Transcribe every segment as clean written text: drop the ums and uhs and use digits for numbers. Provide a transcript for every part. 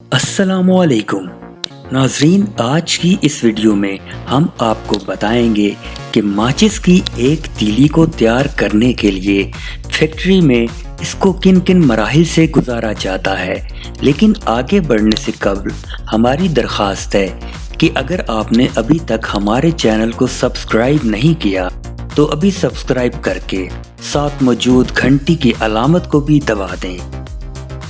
अस्सलामुअलैकुम नाज़रीन, आज की इस वीडियो में हम आपको बताएंगे कि माचिस की एक तीली को तैयार करने के लिए फैक्ट्री में इसको किन किन मराहिल से गुजारा जाता है। लेकिन आगे बढ़ने से कबल हमारी दरख्वास्त है कि अगर आपने अभी तक हमारे चैनल को सब्सक्राइब नहीं किया तो अभी सब्सक्राइब करके साथ मौजूद घंटी की अलामत को भी दबा दें।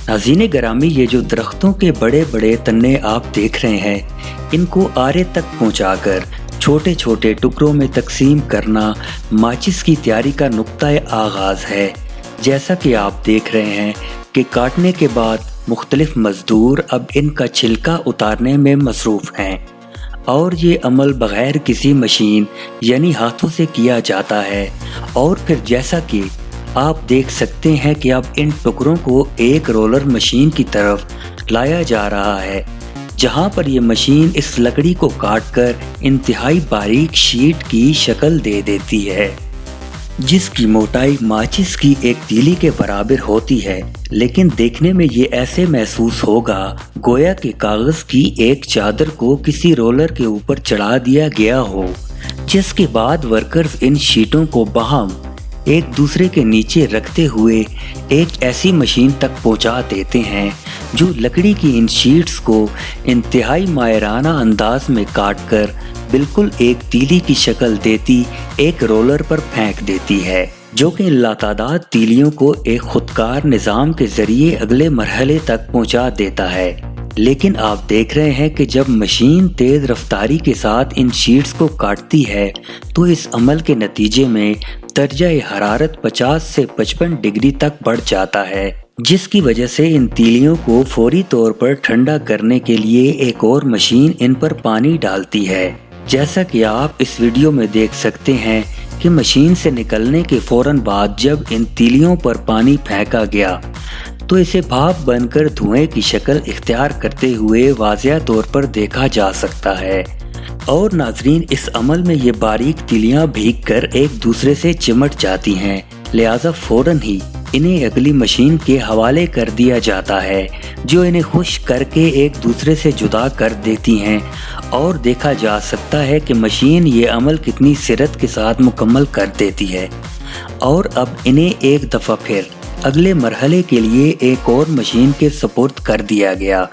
नाज़रीन गिरामी, ये जो दरख्तों के बड़े बड़े तन्ने आप देख रहे हैं, इनको आरे तक पहुंचाकर छोटे छोटे टुकड़ों में तकसीम करना माचिस की तैयारी का नुक्ता आगाज़ है। जैसा कि आप देख रहे हैं कि काटने के बाद मुख्तलिफ मज़दूर अब इनका छिलका उतारने में मसरूफ़ हैं और ये अमल बग़ैर किसी मशीन यानी हाथों से किया जाता है। और फिर जैसा कि आप देख सकते हैं कि अब इन टुकड़ों को एक रोलर मशीन की तरफ लाया जा रहा है, जहां पर ये मशीन इस लकड़ी को काटकर इंतहाई बारीक शीट की शक्ल दे देती है, जिसकी मोटाई माचिस की एक तीली के बराबर होती है। लेकिन देखने में ये ऐसे महसूस होगा गोया कि कागज की एक चादर को किसी रोलर के ऊपर चढ़ा दिया गया हो, जिसके बाद वर्कर्स इन शीटों को बाहम एक दूसरे के नीचे रखते हुए एक ऐसी मशीन तक पहुंचा देते हैं जो लकड़ी की इन शीट्स को इंतहाई मायराना अंदाज में काटकर बिल्कुल एक तीली की शक्ल देती एक रोलर पर फेंक देती है, जो कि लातादाद तीलियों को एक खुदकार निज़ाम के जरिए अगले मरहले तक पहुंचा देता है। लेकिन आप देख रहे हैं कि जब मशीन तेज रफ्तारी के साथ इन शीट्स को काटती है तो इस अमल के नतीजे में दर्जा हरारत 50 से 55 डिग्री तक बढ़ जाता है, जिसकी वजह से इन तीलियों को फौरी तौर पर ठंडा करने के लिए एक और मशीन इन पर पानी डालती है। जैसा कि आप इस वीडियो में देख सकते हैं कि मशीन से निकलने के फौरन बाद जब इन तीलियों पर पानी फेंका गया तो इसे भाप बनकर धुएं की शक्ल इख्तियार करते हुए वाज़िया तौर पर देखा जा सकता है। और नाजरीन, इस अमल में ये बारीक तीलियां भीगकर एक दूसरे से चिमट जाती हैं, लिहाजा फौरन ही इन्हें अगली मशीन के हवाले कर दिया जाता है, जो इन्हें खुश्क करके एक दूसरे से जुदा कर देती हैं। और देखा जा सकता है कि मशीन ये अमल कितनी सिरत के साथ मुकम्मल कर देती है। और अब इन्हें एक दफ़ा फिर अगले मरहले के लिए एक और मशीन के सुपुर्द कर दिया गया,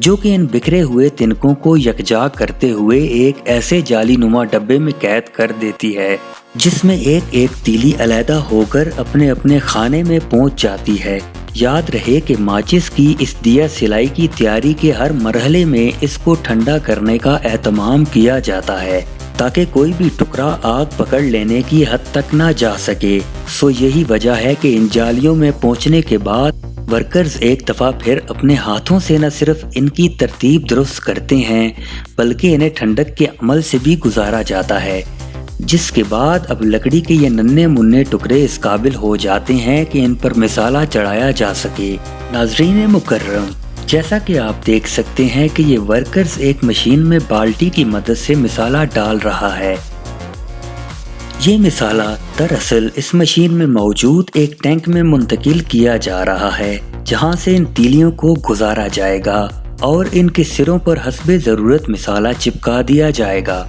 जो कि इन बिखरे हुए तिनकों को यकजा करते हुए एक ऐसे जाली नुमा डब्बे में कैद कर देती है, जिसमें एक एक तीली अलहदा होकर अपने अपने खाने में पहुंच जाती है। याद रहे कि माचिस की इस दिया सिलाई की तैयारी के हर मरहले में इसको ठंडा करने का एहतमाम किया जाता है, ताकि कोई भी टुकड़ा आग पकड़ लेने की हद तक ना जा सके। सो यही वजह है कि इन जालियों में पहुंचने के बाद वर्कर्स एक दफ़ा फिर अपने हाथों से न सिर्फ इनकी तरतीब दुरुस्त करते हैं, बल्कि इन्हें ठंडक के अमल से भी गुजारा जाता है, जिसके बाद अब लकड़ी के ये नन्हे मुन्ने टुकड़े इस काबिल हो जाते हैं कि इन पर मिसाला चढ़ाया जा सके। नाज़रीन मुकर्रम, जैसा कि आप देख सकते हैं कि ये वर्कर्स एक मशीन में बाल्टी की मदद से मिसाला डाल रहा है। ये मिसाला दरअसल इस मशीन में मौजूद एक टैंक में मुंतकिल किया जा रहा है, जहां से इन तीलियों को गुजारा जाएगा और इनके सिरों पर हस्बे ज़रूरत मिसाला चिपका दिया जाएगा।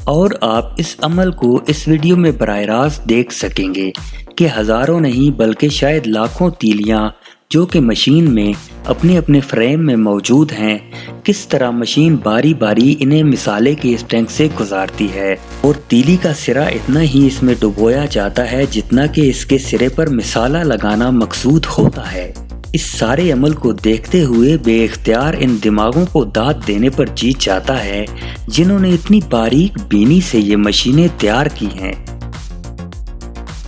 और आप इस अमल को इस वीडियो में बराह रास्त देख सकेंगे कि हज़ारों नहीं बल्कि शायद लाखों तीलियां जो कि मशीन में अपने अपने फ्रेम में मौजूद हैं, किस तरह मशीन बारी बारी इन्हें मिसाले के इस टैंक से गुजारती है। और तीली का सिरा इतना ही इसमें डुबोया जाता है जितना कि इसके सिरे पर मिसाला लगाना मकसूद होता है। इस सारे अमल को देखते हुए बेइख्तियार इन दिमागों को दाद देने पर जी चाहता है, जिन्होंने इतनी बारीक बीनी से ये मशीनें तैयार की हैं।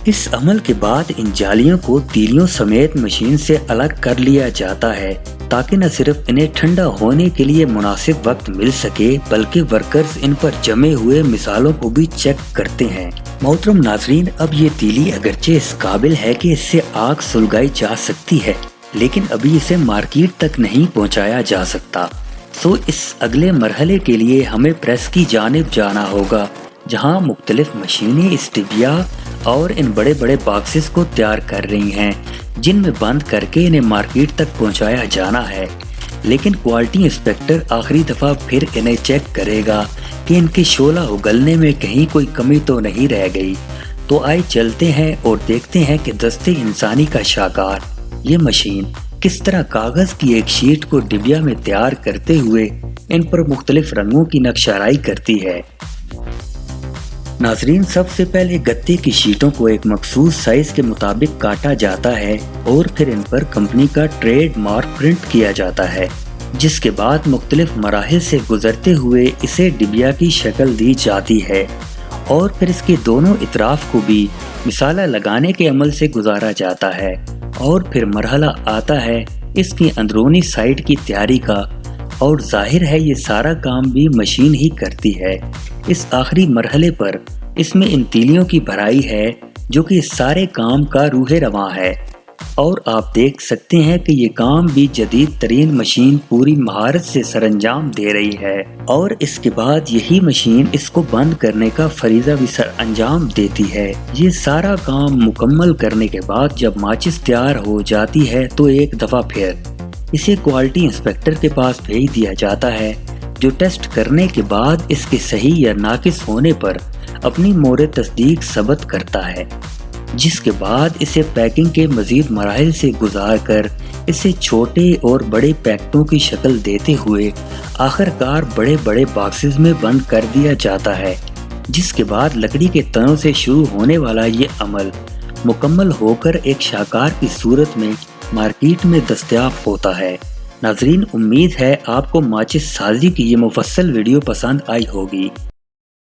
इस अमल के बाद इन जालियों को तीलियों समेत मशीन से अलग कर लिया जाता है, ताकि न सिर्फ इन्हें ठंडा होने के लिए मुनासिब वक्त मिल सके, बल्कि वर्कर्स इन पर जमे हुए मिसालों को भी चेक करते हैं। मोहतरम नाजरीन, अब ये तीली अगरचे इस काबिल है कि इससे आग सुलगाई जा सकती है, लेकिन अभी इसे मार्केट तक नहीं पहुंचाया जा सकता। सो इस अगले मरहले के लिए हमें प्रेस की जानिब जाना होगा, जहां मुख्तलिफ मशीनें इस टिबिया और इन बड़े बड़े बॉक्सेस को तैयार कर रही हैं, जिनमें बंद करके इन्हें मार्केट तक पहुंचाया जाना है। लेकिन क्वालिटी इंस्पेक्टर आखिरी दफा फिर इन्हें चेक करेगा कि इनके शोला उगलने में कहीं कोई कमी तो नहीं रह गई। तो आइए चलते हैं और देखते हैं कि दस्ते इंसानी का शाहकार ये मशीन किस तरह कागज की एक शीट को डिबिया में तैयार करते हुए इन पर मुख्तलिफ रंगों की नक्शाराई करती है। नाजरीन, सबसे पहले गत्ते की शीटों को एक मखसूस साइज के मुताबिक काटा जाता है और फिर इन पर कंपनी का ट्रेड मार्क प्रिंट किया जाता है, जिसके बाद मुख्तलिफ मराहिल से गुजरते हुए इसे डिबिया की शक्ल दी जाती है और फिर इसके दोनों इतराफ को भी मिसाला लगाने के अमल से गुजारा जाता है और फिर मरहला आता है इसकी अंदरूनी साइड की तैयारी का, और जाहिर है ये सारा काम भी मशीन ही करती है। इस आखिरी मरहले पर इसमें इन तीलियों की भराई है जो कि इस सारे काम का रूह रवां है, और आप देख सकते हैं कि ये काम भी जदीद तरीन मशीन पूरी महारत से सरअंजाम दे रही है, और इसके बाद यही मशीन इसको बंद करने का फरीजा भी सर अंजाम देती है। ये सारा काम मुकम्मल करने के बाद जब माचिस तैयार हो जाती है तो एक दफा फिर इसे क्वालिटी इंस्पेक्टर के पास भेज दिया जाता है, जो टेस्ट करने के बाद इसके सही या नाकिस होने पर अपनी मोहर तस्दीक सबत करता है, जिसके बाद इसे पैकिंग के मजीद मराहिल से गुजार कर इसे छोटे और बड़े पैकेटों की शक्ल देते हुए आखिरकार बड़े बड़े बॉक्सेस में बंद कर दिया जाता है, जिसके बाद लकड़ी के तनों से शुरू होने वाला ये अमल मुकम्मल होकर एक शाहकार की सूरत में मार्केट में दस्तयाब होता है। नाजरीन, उम्मीद है आपको माचिस साजी की ये मुफस्सल वीडियो पसंद आई होगी।